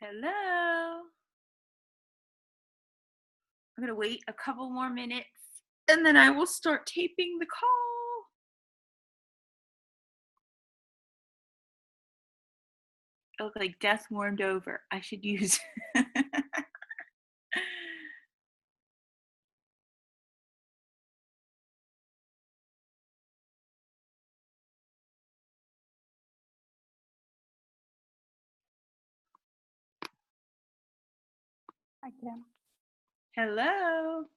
Hello. I'm going to wait a couple more minutes and then I will start taping the call. I look like death warmed over. I should use. Hi, Kim. Hello.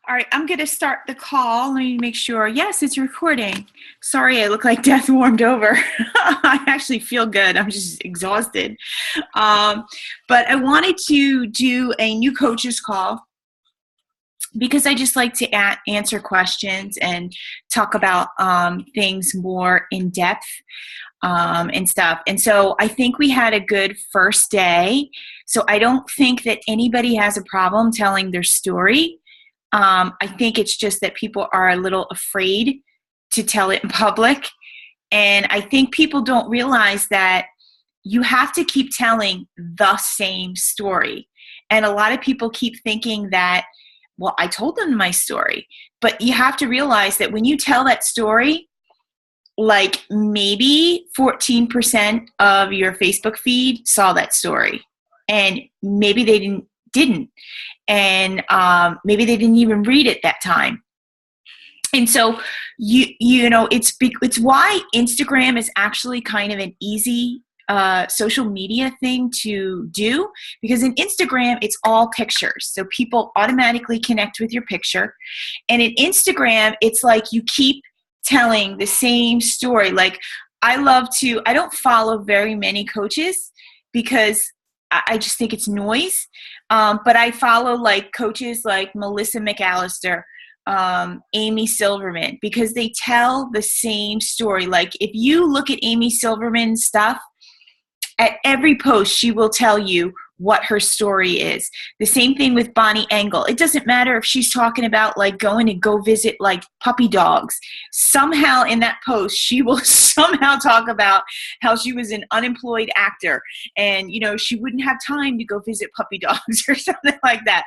All right, I'm going to start the call. Let me make sure. Yes, it's recording. Sorry, I look like death warmed over. I actually feel good. I'm just exhausted. But I wanted to do a new coaches call because I just like to answer questions and talk about things more in depth and stuff. And so I think we had a good first day. So I don't think that anybody has a problem telling their story. I think it's just that people are a little afraid to tell it in public. And I think people don't realize that you have to keep telling the same story. And a lot of people keep thinking that, well, I told them my story. But you have to realize that when you tell that story, like maybe 14% of your Facebook feed saw that story. And maybe they didn't. And maybe they didn't even read it that time. And so you know it's why Instagram is actually kind of an easy social media thing to do, because in Instagram it's all pictures, so people automatically connect with your picture. And in Instagram it's like you keep telling the same story. Like I don't follow very many coaches because I just think it's noise. But I follow like coaches like Melissa McAllister, Amy Silverman, because they tell the same story. Like if you look at Amy Silverman's stuff, at every post she will tell you what her story is. The same thing with Bonnie Engel. It doesn't matter if she's talking about like going to go visit like puppy dogs. Somehow in that post she will somehow talk about how she was an unemployed actor and she wouldn't have time to go visit puppy dogs or something like that.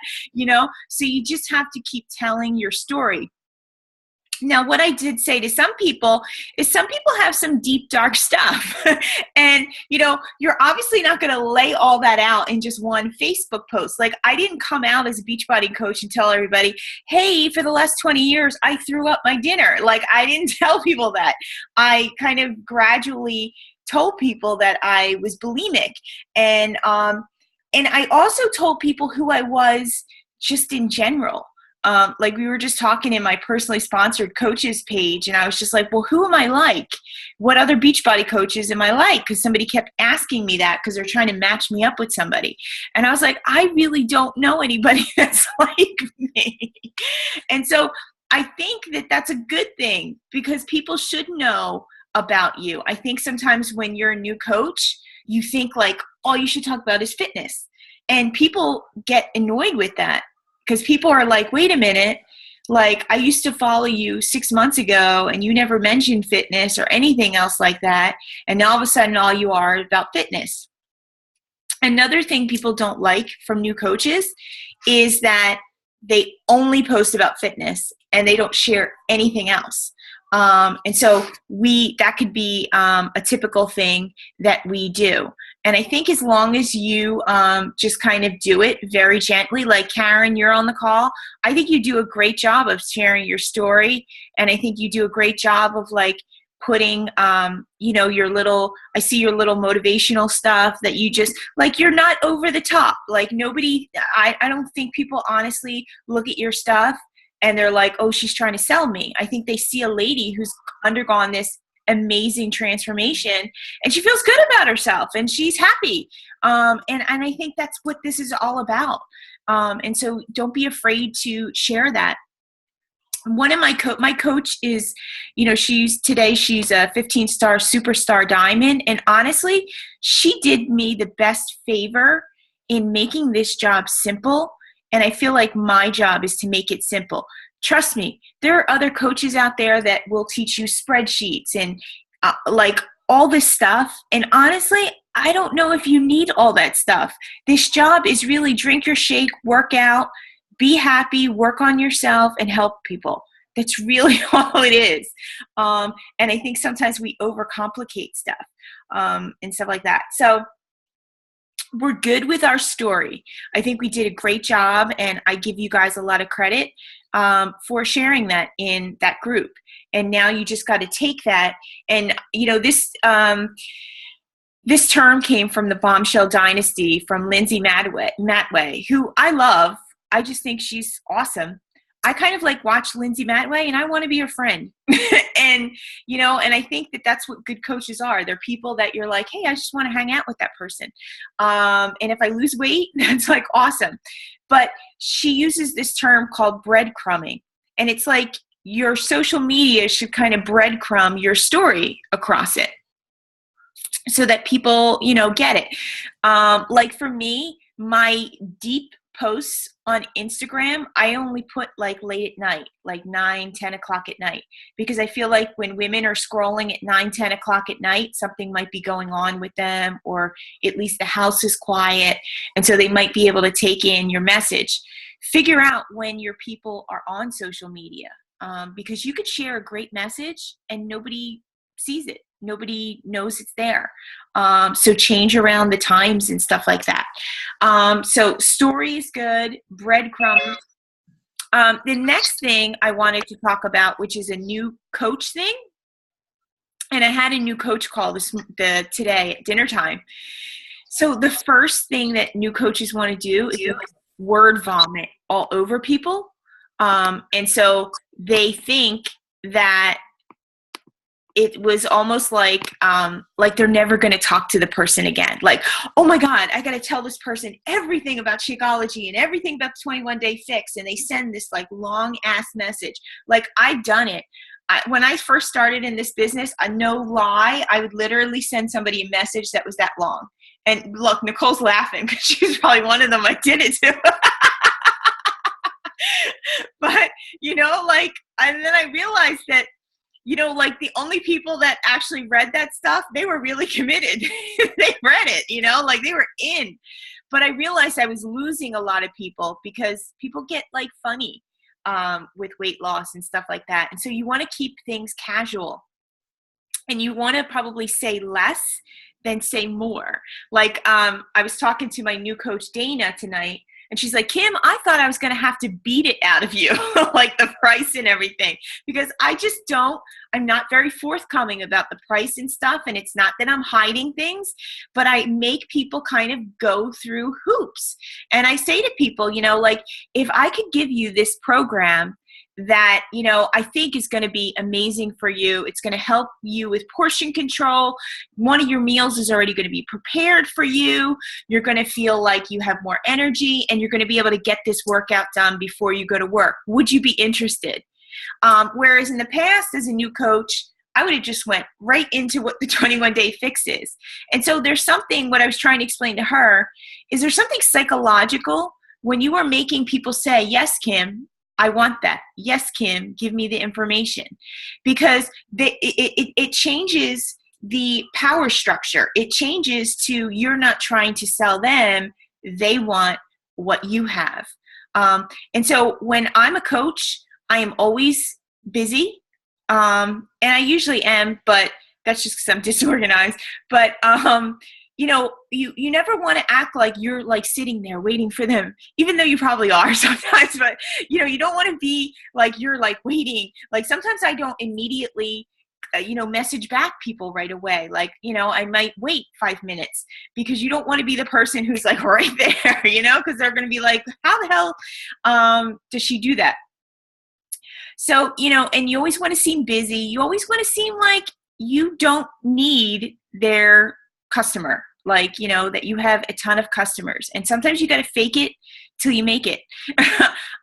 So you just have to keep telling your story. Now, what I did say to some people is some people have some deep, dark stuff. And, you're obviously not going to lay all that out in just one Facebook post. Like, I didn't come out as a Beachbody coach and tell everybody, hey, for the last 20 years, I threw up my dinner. Like, I didn't tell people that. I kind of gradually told people that I was bulimic. And I also told people who I was just in general. Like we were just talking in my personally sponsored coaches page, and I was just like, well, who am I like? What other Beachbody coaches am I like? Because somebody kept asking me that because they're trying to match me up with somebody. And I was like, I really don't know anybody that's like me. And so I think that that's a good thing because people should know about you. I think sometimes when you're a new coach, you think like all you should talk about is fitness. And people get annoyed with that. Because people are like, wait a minute, like I used to follow you 6 months ago and you never mentioned fitness or anything else like that. And now all of a sudden all you are about fitness. Another thing people don't like from new coaches is that they only post about fitness and they don't share anything else. And so that could be a typical thing that we do. And I think as long as you just kind of do it very gently, like Karen, you're on the call, I think you do a great job of sharing your story. And I think you do a great job of like putting, your little, I see your little motivational stuff that you just, like, you're not over the top. Like nobody, I don't think people honestly look at your stuff and they're like, oh, she's trying to sell me. I think they see a lady who's undergone this amazing transformation and she feels good about herself and she's happy. And I think that's what this is all about. And so don't be afraid to share that. One of my coach is, she's a 15-star superstar diamond. And honestly, she did me the best favor in making this job simple. And I feel like my job is to make it simple. Trust me, there are other coaches out there that will teach you spreadsheets and like all this stuff. And honestly, I don't know if you need all that stuff. This job is really drink your shake, work out, be happy, work on yourself, and help people. That's really all it is. And I think sometimes we overcomplicate stuff and stuff like that. So we're good with our story. I think we did a great job, and I give you guys a lot of credit for sharing that in that group. And now you just got to take that. And, this term came from the Bombshell Dynasty from Lindsay Matway, who I love. I just think she's awesome. I kind of like watch Lindsay Matway and I want to be her friend. and I think that that's what good coaches are. They're people that you're like, hey, I just want to hang out with that person. And if I lose weight, that's like awesome. But she uses this term called breadcrumbing. And it's like your social media should kind of breadcrumb your story across it so that people, get it. Like for me, my deep posts on Instagram, I only put like late at night, like 9-10 o'clock at night, because I feel like when women are scrolling at 9-10 o'clock at night, something might be going on with them, or at least the house is quiet. And so they might be able to take in your message. Figure out when your people are on social media, because you could share a great message and nobody sees it. Nobody knows it's there. So change around the times and stuff like that. So story is good, breadcrumbs. The next thing I wanted to talk about, which is a new coach thing. And I had a new coach call today at dinner time. So the first thing that new coaches want to do is word vomit all over people. And so they think that it was almost like they're never going to talk to the person again. Like, oh my God, I got to tell this person everything about Shakeology and everything about the 21-day fix. And they send this like long ass message. Like I've done it. When I first started in this business, no lie, I would literally send somebody a message that was that long. And look, Nicole's laughing because she's probably one of them I did it to. But, and then I realized that, like the only people that actually read that stuff, they were really committed. They read it, like they were in. But I realized I was losing a lot of people because people get like funny with weight loss and stuff like that. And so you want to keep things casual, and you want to probably say less than say more. Like I was talking to my new coach, Dana, tonight. And she's like, Kim, I thought I was going to have to beat it out of you, like the price and everything, because I'm not very forthcoming about the price and stuff. And it's not that I'm hiding things, but I make people kind of go through hoops. And I say to people, like, if I could give you this program that, I think is going to be amazing for you. It's going to help you with portion control. One of your meals is already going to be prepared for you. You're going to feel like you have more energy, and you're going to be able to get this workout done before you go to work. Would you be interested? Whereas in the past, as a new coach, I would have just went right into what the 21-day fix is. And so there's something, what I was trying to explain to her, is there's something psychological when you are making people say, yes, Kim, I want that. Yes, Kim, give me the information. Because it changes the power structure. It changes to, you're not trying to sell them. They want what you have. And so when I'm a coach, I am always busy. And I usually am, but that's just because I'm disorganized. But, you never want to act like you're like sitting there waiting for them, even though you probably are sometimes, but you don't want to be like you're like waiting. Like sometimes I don't immediately message back people right away. Like, I might wait 5 minutes because you don't want to be the person who's like right there, because they're going to be like, how the hell does she do that? So, and you always want to seem busy. You always want to seem like you don't need their customer, like, that you have a ton of customers. And sometimes you got to fake it till you make it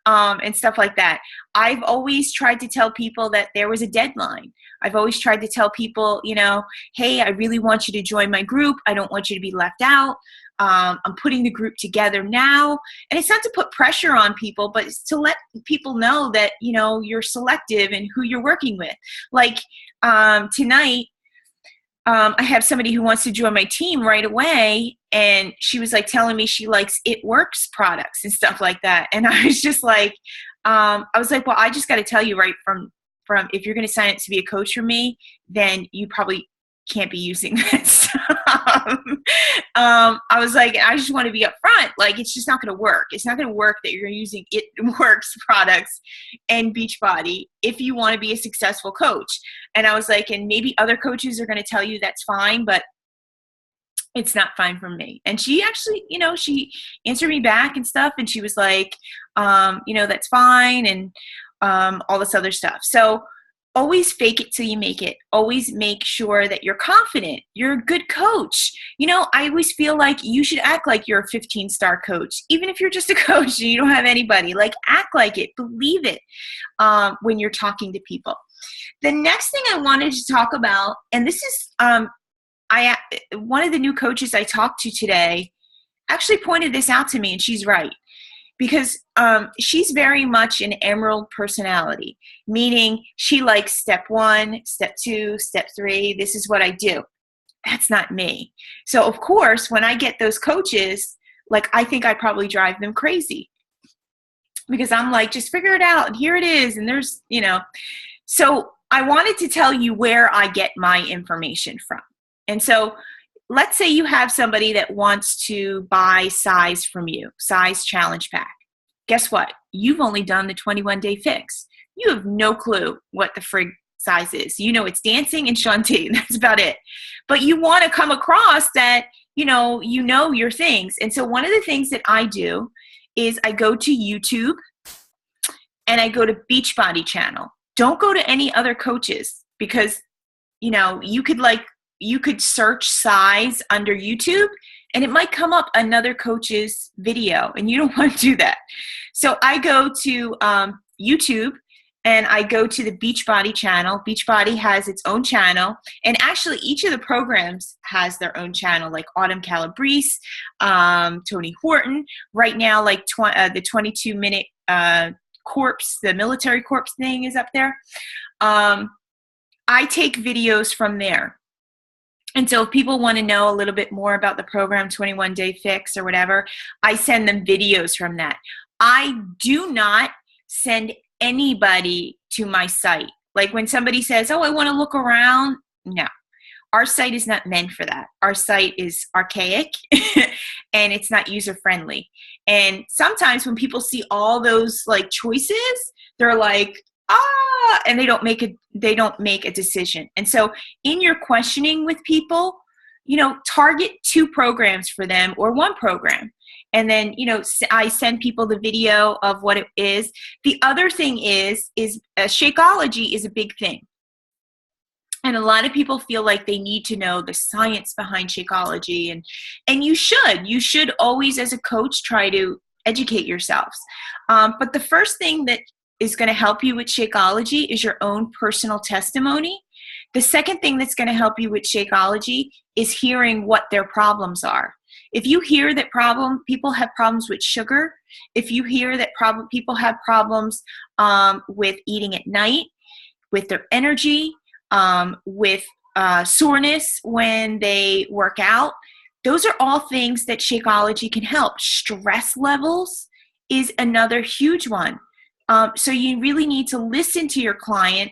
and stuff like that. I've always tried to tell people that there was a deadline. I've always tried to tell people, hey, I really want you to join my group. I don't want you to be left out. I'm putting the group together now. And it's not to put pressure on people, but it's to let people know that, you're selective in who you're working with. Like tonight, I have somebody who wants to join my team right away. And she was like telling me she likes It Works products and stuff like that. And I was just like, well, I just got to tell you right from if you're going to sign up to be a coach for me, then you probably can't be using this. I was like, I just want to be upfront. Like, it's just not going to work. It's not going to work that you're using It Works products and Beachbody if you want to be a successful coach. And I was like, and maybe other coaches are going to tell you that's fine, but it's not fine for me. And she actually, she answered me back and stuff. And she was like, that's fine. And all this other stuff. So always fake it till you make it. Always make sure that you're confident. You're a good coach. I always feel like you should act like you're a 15-star coach, even if you're just a coach and you don't have anybody. Like, act like it. Believe it when you're talking to people. The next thing I wanted to talk about, and this is one of the new coaches I talked to today actually pointed this out to me, and she's right. Because she's very much an emerald personality, meaning she likes step 1, step 2, step 3. This is what I do. That's not me. So, of course, when I get those coaches, like, I think I probably drive them crazy because I'm like, just figure it out. And here it is. And there's, So I wanted to tell you where I get my information from. And so let's say you have somebody that wants to buy size from you, size challenge pack. Guess what? You've only done the 21-day fix. You have no clue what the frig size is. It's dancing and Shanti. That's about it. But you want to come across that, you know your things. And so one of the things that I do is I go to YouTube and I go to Beachbody channel. Don't go to any other coaches because, you could search size under YouTube and it might come up another coach's video and you don't want to do that. So I go to YouTube and I go to the Beachbody channel. Beachbody has its own channel, and actually each of the programs has their own channel, like Autumn Calabrese, Tony Horton. Right now, like the 22-minute corpse, the military corpse thing is up there. I take videos from there. And so if people want to know a little bit more about the program, 21-day fix or whatever, I send them videos from that. I do not send anybody to my site. Like when somebody says, oh, I want to look around. No, our site is not meant for that. Our site is archaic and it's not user-friendly. And sometimes when people see all those like choices, they're like, and they don't make a decision. And so in your questioning with people, target 2 programs for them or 1 program. And then, I send people the video of what it is. The other thing is Shakeology is a big thing. And a lot of people feel like they need to know the science behind Shakeology. And you should always, as a coach, try to educate yourselves. But the first thing that is going to help you with Shakeology is your own personal testimony. The second thing that's going to help you with Shakeology is hearing what their problems are. If you hear that people have problems with sugar, if you hear that people have problems with eating at night, with their energy, with soreness when they work out, those are all things that Shakeology can help. Stress levels is another huge one. So you really need to listen to your client,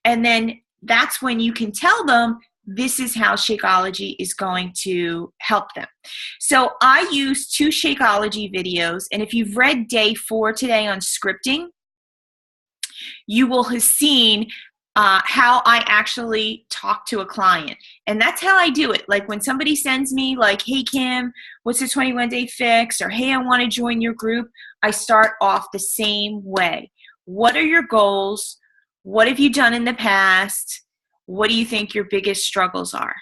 and then that's when you can tell them this is how Shakeology is going to help them. So I use 2 Shakeology videos, and if you've read day 4 today on scripting, you will have seen how I actually talk to a client. And that's how I do it. Like when somebody sends me like, hey, Kim, what's the 21-day fix? Or hey, I want to join your group. I start off the same way. What are your goals? What have you done in the past? What do you think your biggest struggles are?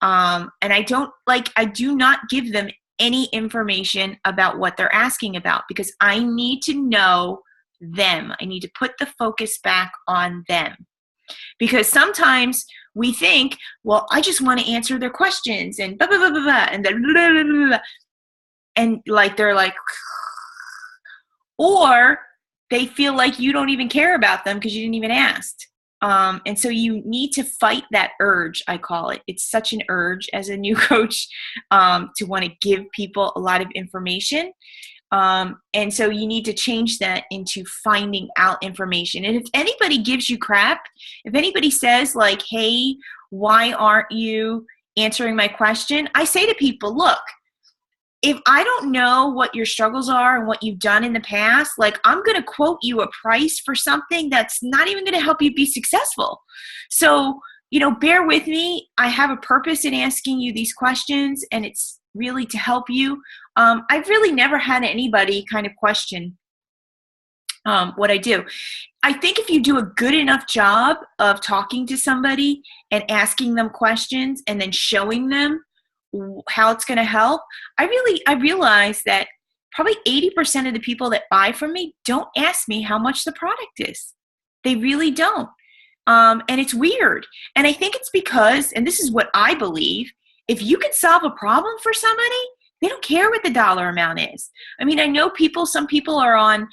And I do not give them any information about what they're asking about, because I need to know them. I need to put the focus back on them. Because sometimes we think, well, I just want to answer their questions and blah, blah, blah, blah, blah, and then blah, blah, blah, blah, and like they're like, or they feel like you don't even care about them because you didn't even ask. And so you need to fight that urge, I call it. It's such an urge as a new coach to want to give people a lot of information. And so you need to change that into finding out information. And if anybody gives you crap, if anybody says like, hey, why aren't you answering my question? I say to people, look, if I don't know what your struggles are and what you've done in the past, like I'm going to quote you a price for something that's not even going to help you be successful. So, bear with me. I have a purpose in asking you these questions, and it's really to help you. I've really never had anybody kind of question what I do. I think if you do a good enough job of talking to somebody and asking them questions and then showing them how it's going to help, I realize that probably 80% of the people that buy from me don't ask me how much the product is. They really don't. And it's weird. And I think it's because, and this is what I believe, if you can solve a problem for somebody, they don't care what the dollar amount is. I mean, I know some people are on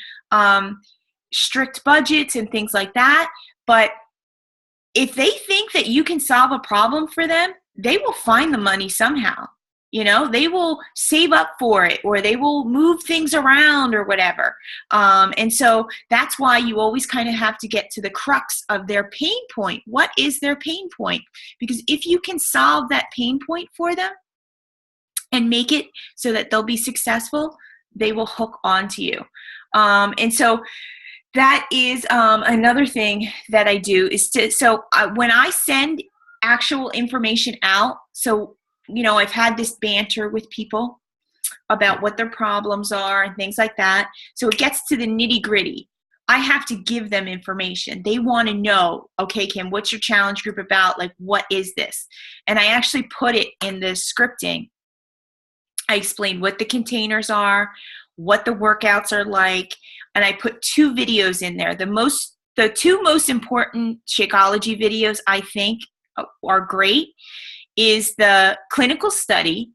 strict budgets and things like that, but if they think that you can solve a problem for them, they will find the money somehow. They will save up for it, or they will move things around or whatever. And so that's why you always kind of have to get to the crux of their pain point. What is their pain point? Because if you can solve that pain point for them and make it so that they'll be successful, they will hook onto you. And so that is another thing that I do is when I send actual information out, so I've had this banter with people about what their problems are and things like that. So it gets to the nitty gritty. I have to give them information. They want to know, okay, Kim, what's your challenge group about? Like, what is this? And I actually put it in the scripting. I explain what the containers are, what the workouts are like, and I put 2 videos in there. The 2 most important Shakeology videos I think are great is the clinical study,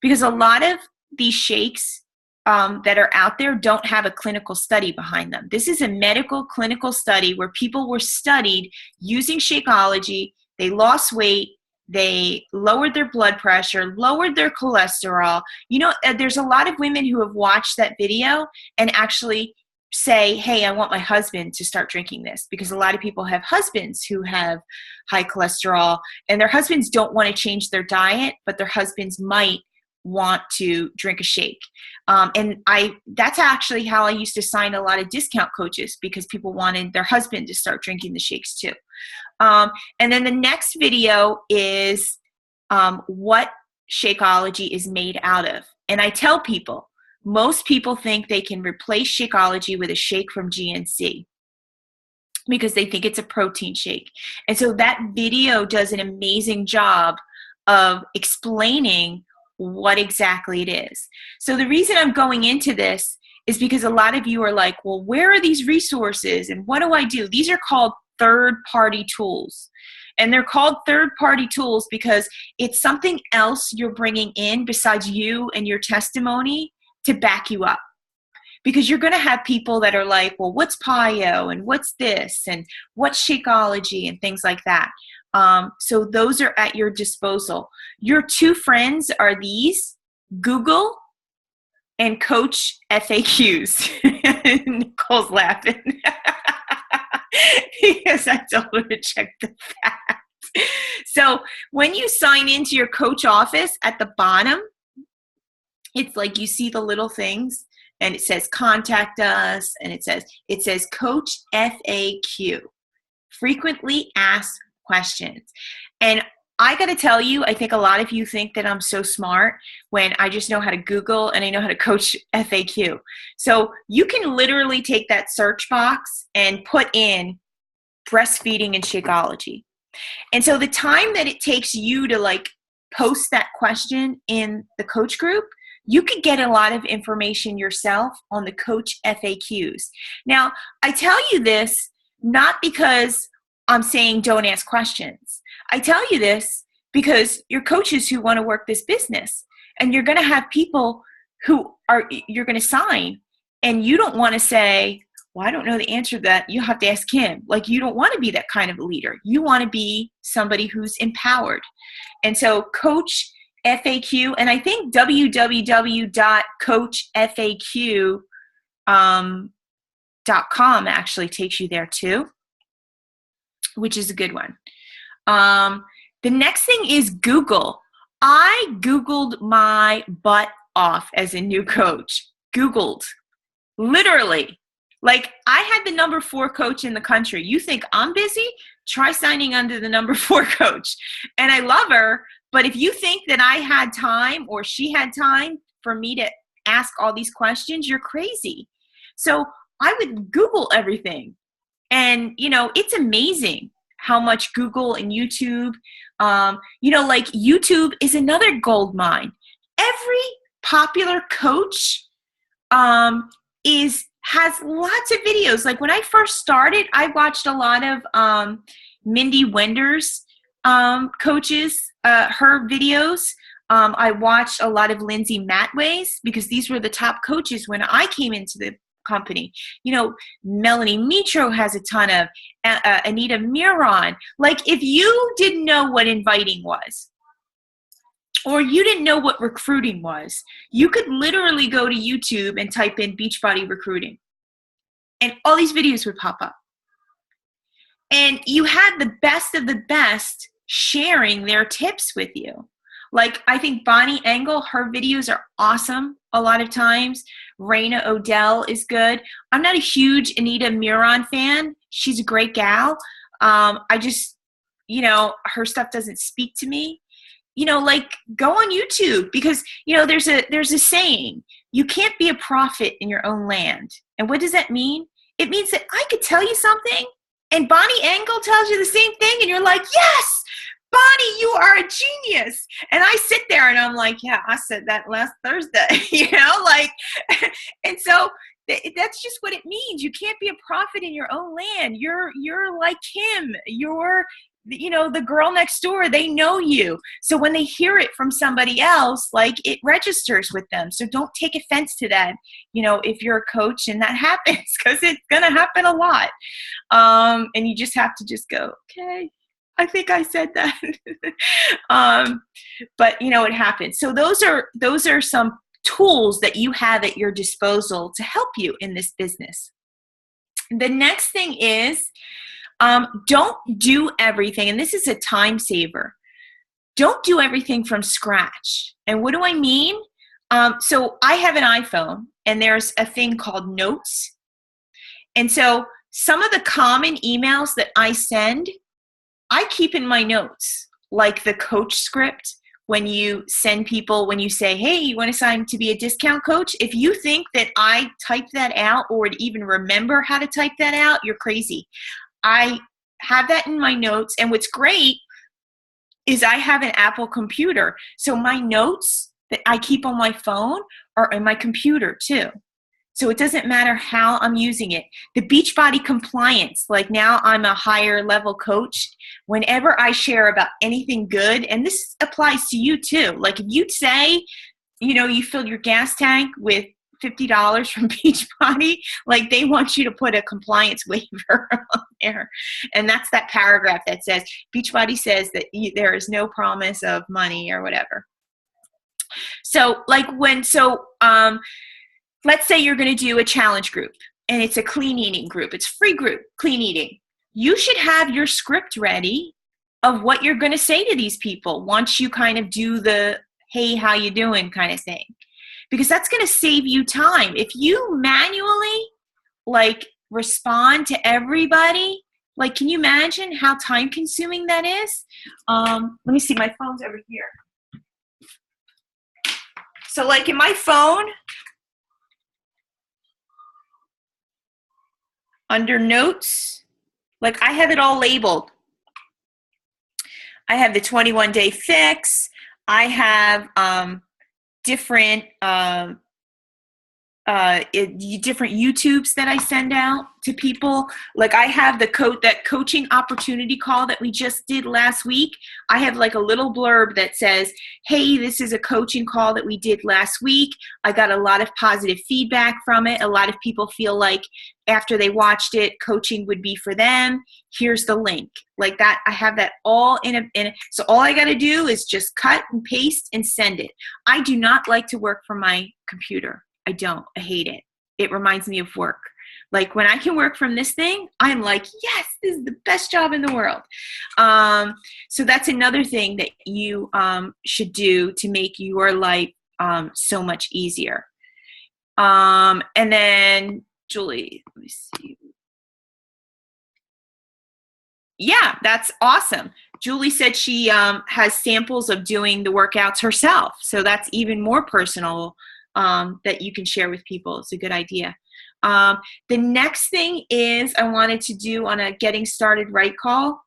because a lot of these shakes that are out there don't have a clinical study behind them. This is a medical clinical study where people were studied using Shakeology. They lost weight. They lowered their blood pressure, lowered their cholesterol. There's a lot of women who have watched that video and actually say, hey, I want my husband to start drinking this, because a lot of people have husbands who have high cholesterol, and their husbands don't want to change their diet, but their husbands might want to drink a shake. And that's actually how I used to sign a lot of discount coaches, because people wanted their husband to start drinking the shakes too. And then the next video is what Shakeology is made out of. And I tell people, most people think they can replace Shakeology with a shake from GNC because they think it's a protein shake. And so that video does an amazing job of explaining what exactly it is. So the reason I'm going into this is because a lot of you are like, well, where are these resources and what do I do? These are called third-party tools. And they're called third-party tools because it's something else you're bringing in besides you and your testimony to back you up. Because you're going to have people that are like, well, what's PiYo and what's this and what's Shakeology and things like that. So those are at your disposal. Your 2 friends are these, Google and Coach FAQs. Nicole's laughing. Because I told her to check the facts. So when you sign into your coach office at the bottom, it's like you see the little things and it says contact us, and it says coach FAQ, frequently asked questions. And I got to tell you, I think a lot of you think that I'm so smart when I just know how to Google and I know how to coach FAQ. So you can literally take that search box and put in breastfeeding and Shakeology. And so the time that it takes you to like post that question in the coach group, you could get a lot of information yourself on the coach FAQs. Now, I tell you this not because I'm saying don't ask questions. I tell you this because you're coaches who want to work this business, and you're going to have people you're going to sign, and you don't want to say, well, I don't know the answer to that. You have to ask him. Like, you don't want to be that kind of a leader. You want to be somebody who's empowered. And so coach FAQ, and I think www.coachfaq.com actually takes you there too, which is a good one. The next thing is Google. I Googled my butt off as a new coach. Googled. Literally. Like, I had the number 4 coach in the country. You think I'm busy? Try signing under the number 4 coach. And I love her, but if you think that I had time or she had time for me to ask all these questions, you're crazy. So I would Google everything. And, it's amazing how much Google and YouTube, like YouTube is another gold mine. Every popular coach has lots of videos. Like when I first started, I watched a lot of Mindy Wender's coaches, her videos. I watched a lot of Lindsay Matway's because these were the top coaches when I came into the company. Melanie Mitro has a ton of, Anita Miron. Like, if you didn't know what inviting was, or you didn't know what recruiting was, you could literally go to YouTube and type in Beachbody recruiting, and all these videos would pop up. And you had the best of the best sharing their tips with you. Like, I think Bonnie Engel, her videos are awesome a lot of times. Raina Odell is good. I'm not a huge Anita Miron fan. She's a great gal. I just, her stuff doesn't speak to me. Like, go on YouTube because, there's a saying, you can't be a prophet in your own land. And what does that mean? It means that I could tell you something and Bonnie Engel tells you the same thing and you're like, yes, Bonnie, you are a genius. And I sit there and I'm like, yeah, I said that last Thursday, and so that's just what it means. You can't be a prophet in your own land. You're like him. You're, the girl next door, they know you. So when they hear it from somebody else, like, it registers with them. So don't take offense to that, if you're a coach and that happens, because it's going to happen a lot. And you just have to just go, okay, I think I said that. But it happens. So those are some tools that you have at your disposal to help you in this business. The next thing is, don't do everything, and this is a time saver. Don't do everything from scratch. And what do I mean? So I have an iPhone, and there's a thing called Notes. And so some of the common emails that I send, I keep in my notes, like the coach script. When you send people, when you say, hey, you want to sign to be a discount coach? If you think that I type that out or would even remember how to type that out, you're crazy. I have that in my notes. And what's great is I have an Apple computer. So my notes that I keep on my phone are in my computer too. So it doesn't matter how I'm using it. The Beachbody compliance, like, now I'm a higher level coach. Whenever I share about anything good, and this applies to you too. Like, if you say, you filled your gas tank with $50 from Beachbody, like, they want you to put a compliance waiver on there. And that's that paragraph that says, Beachbody says that there is no promise of money or whatever. So let's say you're going to do a challenge group and it's a clean eating group. It's free group, clean eating. You should have your script ready of what you're going to say to these people once you kind of do the, hey, how you doing kind of thing. Because that's going to save you time. If you manually like respond to everybody, like, can you imagine how time consuming that is? Let me see, my phone's over here. So like in my phone, under notes, like I have it all labeled. I have the 21-day fix. I have different different YouTubes that I send out to people. Like I have that coaching opportunity call that we just did last week. I have like a little blurb that says, hey, this is a coaching call that we did last week. I got a lot of positive feedback from it. A lot of people feel like after they watched it, coaching would be for them. Here's the link. Like that, I have that all in a so all I got to do is just cut and paste and send it. I do not like to work from my computer. I don't. I hate it. It reminds me of work. Like when I can work from this thing, I'm like, yes, this is the best job in the world. So that's another thing that you should do to make your life so much easier. And then Julie, let me see. Yeah, that's awesome. Julie said she has samples of doing the workouts herself. So that's even more personal that you can share with people. It's a good idea. The next thing is I wanted to do on a getting started right call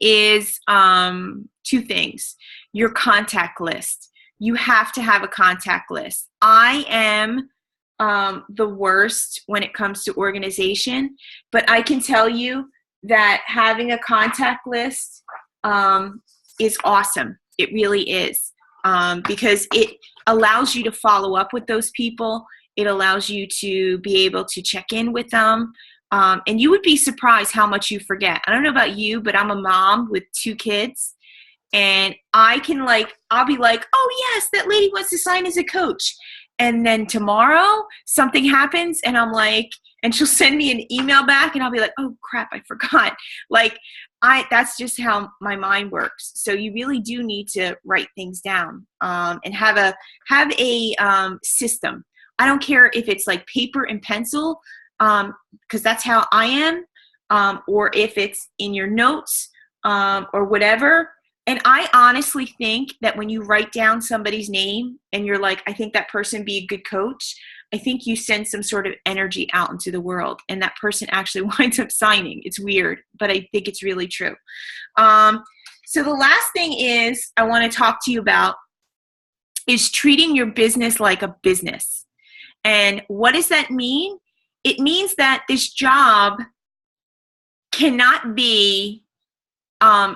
is two things. Your contact list. You have to have a contact list. I am the worst when it comes to organization, but I can tell you that having a contact list is awesome. It really is, because it allows you to follow up with those people. It allows you to be able to check in with them. And you would be surprised how much you forget. I don't know about you, but I'm a mom with 2 kids. And I'll be like, oh yes, that lady wants to sign as a coach. And then tomorrow something happens and I'm like, and she'll send me an email back and I'll be like, oh crap, I forgot. Like that's just how my mind works. So you really do need to write things down and have a system. I don't care if it's like paper and pencil, because that's how I am, or if it's in your notes or whatever. And I honestly think that when you write down somebody's name and you're like, I think that person be a good coach, I think you send some sort of energy out into the world and that person actually winds up signing. It's weird, but I think it's really true. So the last thing is I want to talk to you about is treating your business like a business. And what does that mean? It means that this job cannot be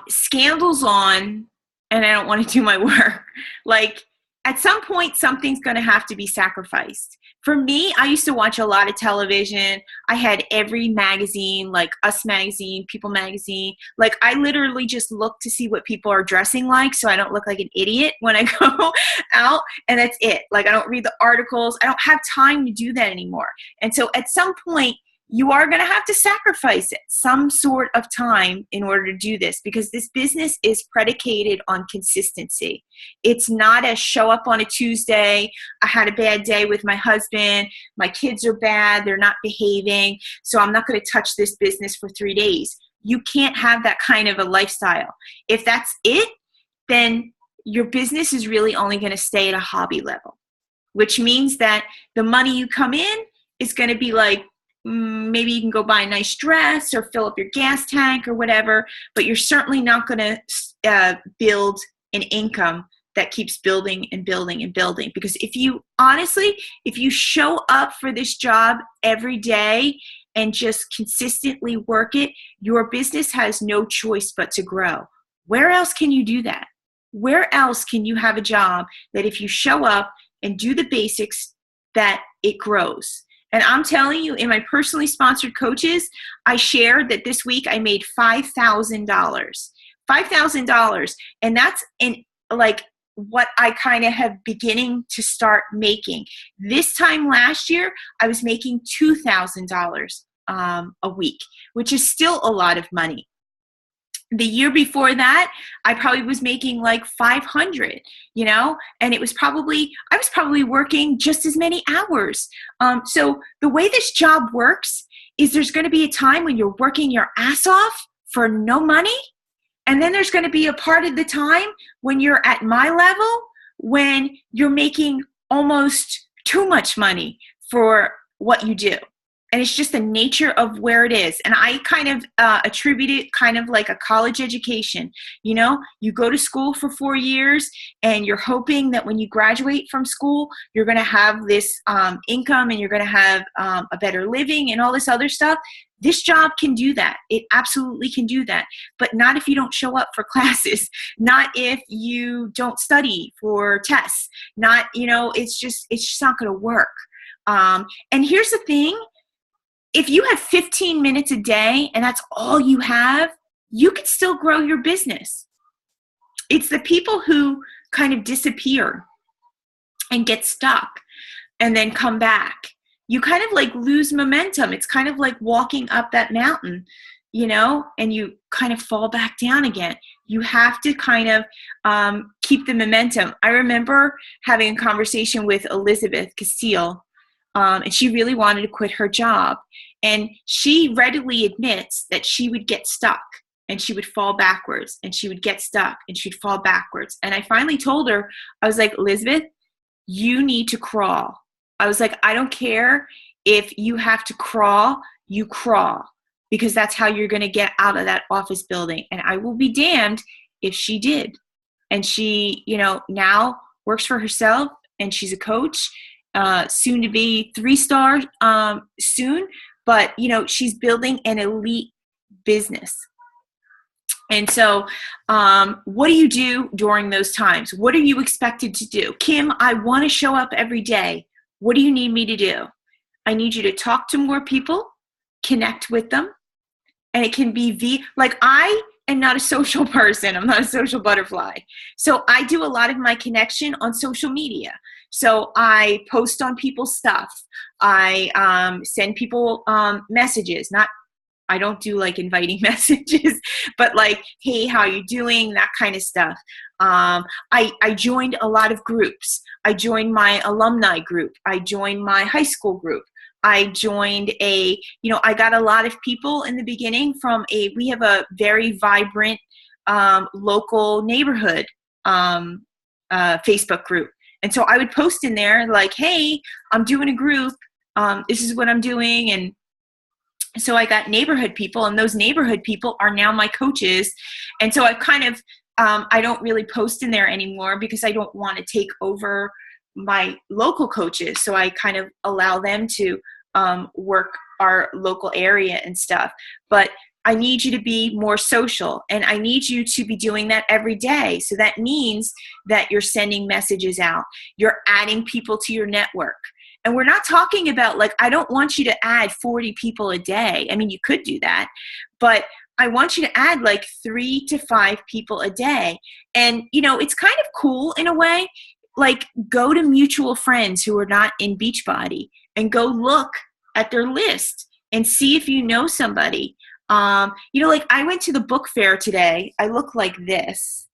scandals on, and I don't want to do my work. Like at some point, something's going to have to be sacrificed. For me, I used to watch a lot of television. I had every magazine, like Us Magazine, People Magazine. Like I literally just look to see what people are dressing like so I don't look like an idiot when I go out, and that's it. Like I don't read the articles. I don't have time to do that anymore. And so at some point, you are going to have to sacrifice it, some sort of time in order to do this, because this business is predicated on consistency. It's not a show up on a Tuesday. I had a bad day with my husband. My kids are bad. They're not behaving. So I'm not going to touch this business for 3 days. You can't have that kind of a lifestyle. If that's it, then your business is really only going to stay at a hobby level, which means that the money you come in is going to be like, maybe you can go buy a nice dress or fill up your gas tank or whatever, but you're certainly not going to build an income that keeps building and building and building. Because if you show up for this job every day and just consistently work it, your business has no choice but to grow. Where else can you do that? Where else can you have a job that if you show up and do the basics, that it grows? And I'm telling you, in my personally sponsored coaches, I shared that this week I made $5,000. $5,000. And that's like what I kind of have beginning to start making. This time last year, I was making $2,000 a week, which is still a lot of money. The year before that, I probably was making like 500, and I was probably working just as many hours. So the way this job works is there's going to be a time when you're working your ass off for no money. And then there's going to be a part of the time when you're at my level, when you're making almost too much money for what you do. And it's just the nature of where it is. And I kind of attribute it kind of like a college education. You go to school for 4 years and you're hoping that when you graduate from school, you're going to have this income and you're going to have a better living and all this other stuff. This job can do that. It absolutely can do that. But not if you don't show up for classes, not if you don't study for tests, it's just not going to work. And here's the thing. If you have 15 minutes a day and that's all you have, you can still grow your business. It's the people who kind of disappear and get stuck and then come back. You kind of like lose momentum. It's kind of like walking up that mountain, and you kind of fall back down again. You have to kind of keep the momentum. I remember having a conversation with Elizabeth Castile, and she really wanted to quit her job. And she readily admits that she would get stuck and she would fall backwards and she would get stuck and she'd fall backwards. And I finally told her, I was like, Elizabeth, you need to crawl. I was like, I don't care if you have to crawl, you crawl, because that's how you're going to get out of that office building. And I will be damned if she did. And she, now works for herself and she's a coach, soon to be 3-star soon. But, she's building an elite business. And so what do you do during those times? What are you expected to do? Kim, I want to show up every day. What do you need me to do? I need you to talk to more people, connect with them. And it can be I am not a social person. I'm not a social butterfly. So I do a lot of my connection on social media. So I post on people's stuff. I send people messages. I don't do like inviting messages, but like, hey, how you doing? That kind of stuff. I joined a lot of groups. I joined my alumni group. I joined my high school group. I joined I got a lot of people in the beginning we have a very vibrant local neighborhood Facebook group. And so I would post in there like, hey, I'm doing a group. This is what I'm doing. And so I got neighborhood people, and those neighborhood people are now my coaches. And so I've kind of, I don't really post in there anymore because I don't want to take over my local coaches. So I kind of allow them to work our local area and stuff. But I need you to be more social, and I need you to be doing that every day. So that means that you're sending messages out. You're adding people to your network. And we're not talking about I don't want you to add 40 people a day. I mean, you could do that, but I want you to add 3 to 5 people a day. And, it's kind of cool in a way. Go to mutual friends who are not in Beachbody and go look at their list and see if you know somebody. I went to the book fair today. I look like this.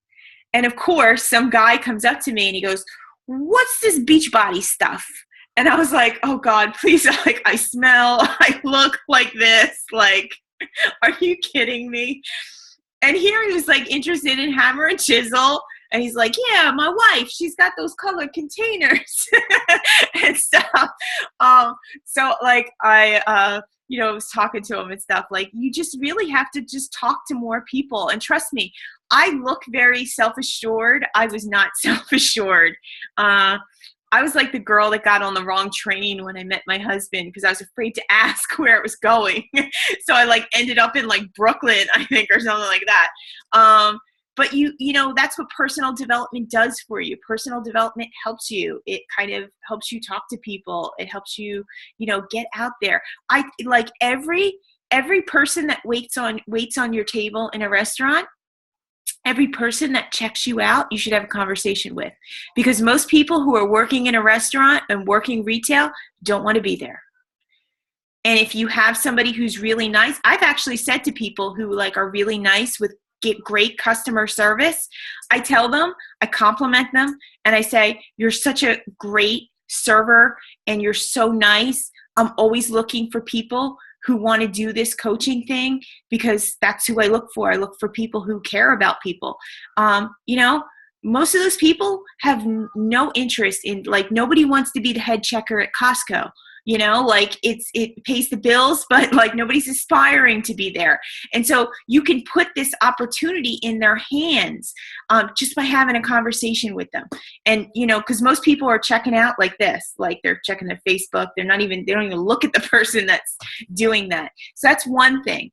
And of course, some guy comes up to me and he goes, "What's this Beachbody stuff?" And I was like, oh God, please, I smell, I look like this. Are you kidding me? And here he was interested in hammer and chisel. And he's like, yeah, my wife, she's got those colored containers and stuff. So I was talking to him and stuff. You just really have to just talk to more people. And trust me, I look very self-assured. I was not self-assured. I was like the girl that got on the wrong train when I met my husband because I was afraid to ask where it was going. So I ended up in Brooklyn, I think, or something like that. But that's what personal development does for you. Personal development helps you. It kind of helps you talk to people. It helps you, get out there. I every person that waits on your table in a restaurant, every person that checks you out, you should have a conversation with, because most people who are working in a restaurant and working retail don't want to be there. And if you have somebody who's really nice, I've actually said to people who are really nice with get great customer service, I tell them, I compliment them, and I say, you're such a great server and you're so nice. I'm always looking for people who want to do this coaching thing because that's who I look for. I look for people who care about people. Most of those people have no interest in, like, nobody wants to be the head checker at Costco. Like it pays the bills, but like nobody's aspiring to be there. And so you can put this opportunity in their hands just by having a conversation with them. And, because most people are checking out like this, like they're checking their Facebook. They don't even look at the person that's doing that. So that's one thing.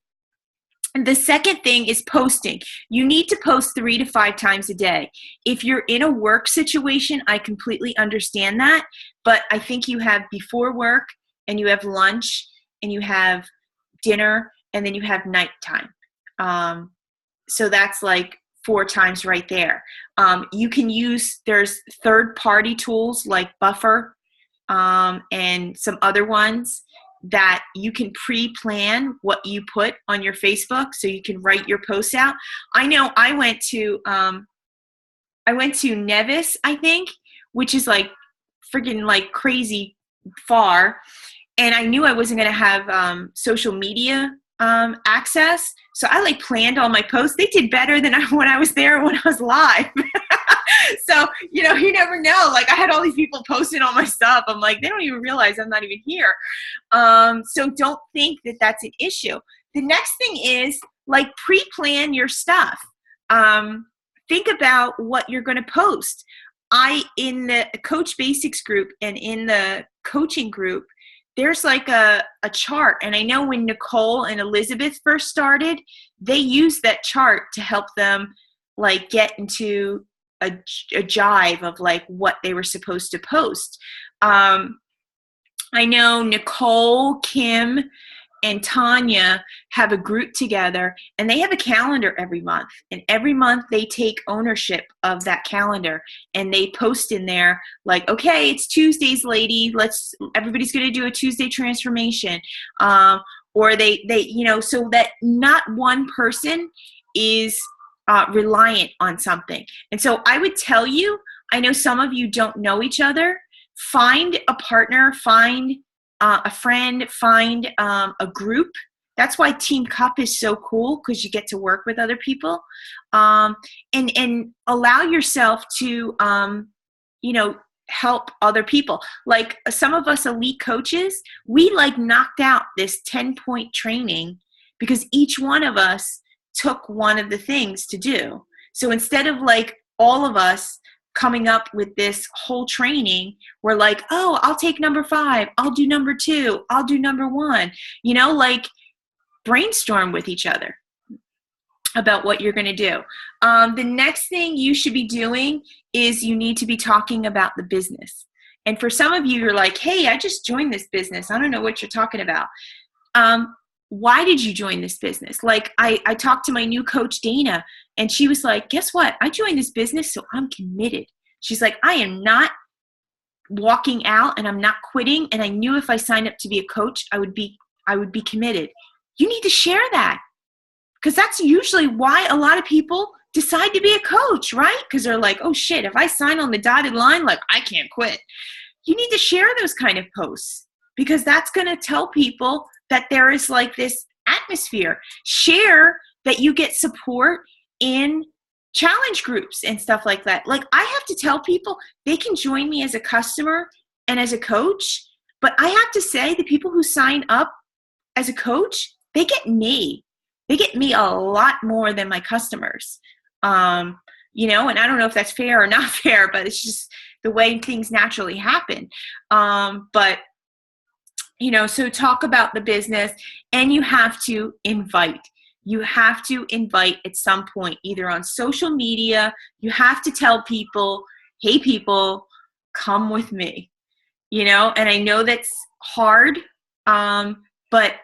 And the second thing is posting. You need to post 3 to 5 times a day. If you're in a work situation, I completely understand that. But I think you have before work, and you have lunch, and you have dinner, and then you have nighttime. So that's like 4 times right there. You can there's third-party tools like Buffer and some other ones that you can pre-plan what you put on your Facebook so you can write your posts out. I know I went to Nevis, I think, which is like freaking like crazy far. And I knew I wasn't going to have social media access. So I like planned all my posts. They did better than when I was there when I was live. So, you never know. Like I had all these people posting all my stuff. I'm like, they don't even realize I'm not even here. So don't think that that's an issue. The next thing is like pre-plan your stuff. Think about what you're going to post. In the Coach Basics group and in the coaching group, there's like a chart. And I know when Nicole and Elizabeth first started, they used that chart to help them like get into a jive of like what they were supposed to post. I know Nicole, Kim, and Tanya have a group together, and they have a calendar every month. And every month they take ownership of that calendar, and they post in there like, okay, it's Tuesdays, lady. Everybody's going to do a Tuesday transformation. Or they so that not one person is reliant on something. And so I would tell you, I know some of you don't know each other. Find a partner, find a friend, find a group. That's why Team Cup is so cool, because you get to work with other people, and allow yourself to, help other people. Like some of us elite coaches, we like knocked out this 10-point training because each one of us took one of the things to do. So instead of like all of us coming up with this whole training, we're like, oh, I'll take number 5, I'll do number 2, I'll do number 1, like brainstorm with each other about what you're going to do. The next thing you should be doing is you need to be talking about the business. And for some of you, you're like, hey, I just joined this business. I don't know what you're talking about. Why did you join this business? Like I talked to my new coach, Dana, and she was like, guess what? I joined this business, so I'm committed. She's like, I am not walking out and I'm not quitting. And I knew if I signed up to be a coach, I would be committed. You need to share that, because that's usually why a lot of people decide to be a coach, right? Because they're like, oh shit, if I sign on the dotted line, like I can't quit. You need to share those kind of posts, because that's going to tell people that there is like this atmosphere. Share that you get support in challenge groups and stuff like that. Like I have to tell people they can join me as a customer and as a coach, but I have to say the people who sign up as a coach, they get me. They get me a lot more than my customers. And I don't know if that's fair or not fair, but it's just the way things naturally happen. So talk about the business, and you have to invite. You have to invite at some point, either on social media. You have to tell people, hey, people, come with me. And I know that's hard, but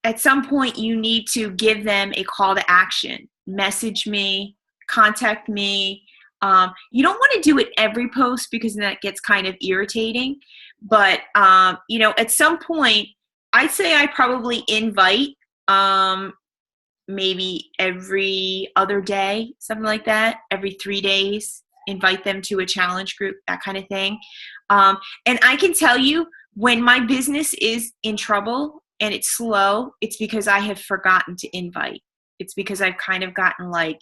at some point you need to give them a call to action. Message me, contact me. You don't want to do it every post, because then that gets kind of irritating. But, at some point, I'd say I probably invite maybe every other day, something like that, every 3 days, invite them to a challenge group, that kind of thing. And I can tell you, when my business is in trouble and it's slow, it's because I have forgotten to invite. It's because I've kind of gotten like,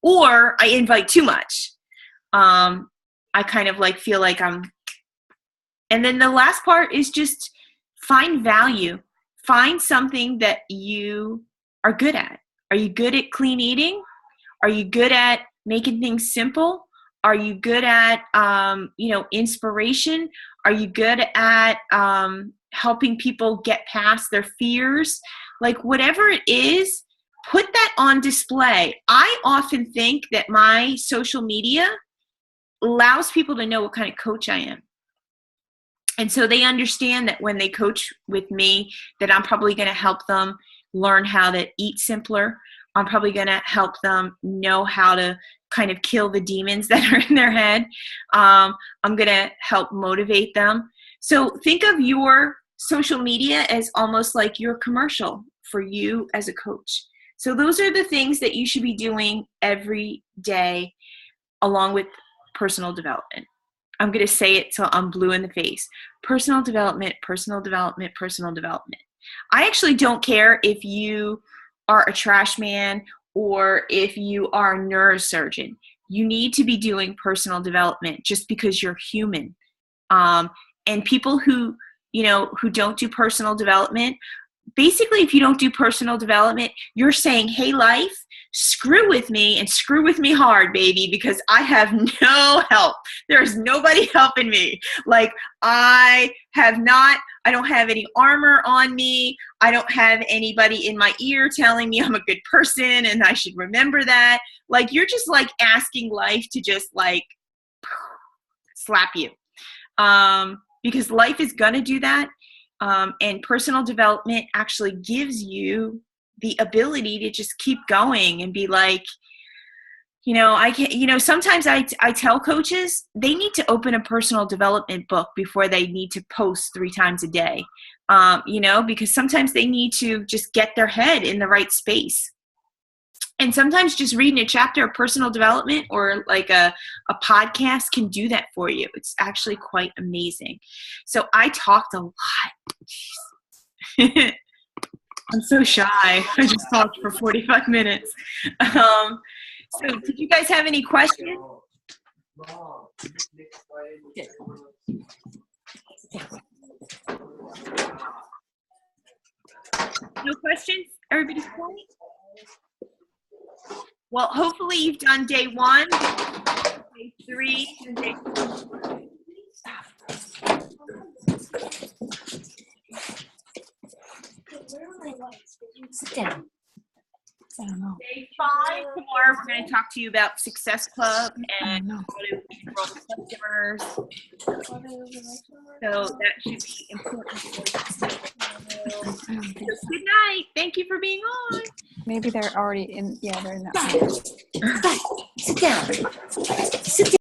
or I invite too much. I kind of like feel like I'm, and then the last part is just find value. Find something that you are good at. Are you good at clean eating? Are you good at making things simple? Are you good at, inspiration? Are you good at helping people get past their fears? Like whatever it is, put that on display. I often think that my social media allows people to know what kind of coach I am. And so they understand that when they coach with me, that I'm probably going to help them learn how to eat simpler. I'm probably going to help them know how to kind of kill the demons that are in their head. I'm going to help motivate them. So think of your social media as almost like your commercial for you as a coach. So those are the things that you should be doing every day along with personal development. I'm going to say it till I'm blue in the face. Personal development, personal development, personal development. I actually don't care if you are a trash man or if you are a neurosurgeon. You need to be doing personal development just because you're human. And people who don't do personal development, basically, if you don't do personal development, you're saying, hey, life, screw with me and screw with me hard, baby, because I have no help. There's nobody helping me. Like, I don't have any armor on me. I don't have anybody in my ear telling me I'm a good person and I should remember that. Like, you're just like asking life to just like slap you. Because life is going to do that. And personal development actually gives you the ability to just keep going and be like, sometimes I tell coaches they need to open a personal development book before they need to post 3 times a day, because sometimes they need to just get their head in the right space. And sometimes just reading a chapter of personal development or like a podcast can do that for you. It's actually quite amazing. So I talked a lot. I'm so shy. I just talked for 45 minutes. So did you guys have any questions? No questions? Everybody's quiet? Well, hopefully you've done day 1, day 3, and day 4. Sit down. I don't know. Day 5, tomorrow we're going to talk to you about Success Club and how to enroll customers. So that should be important for you. So good night. Thank you for being on. Maybe they're already in. Yeah, they're in that. Sit down. Sit down.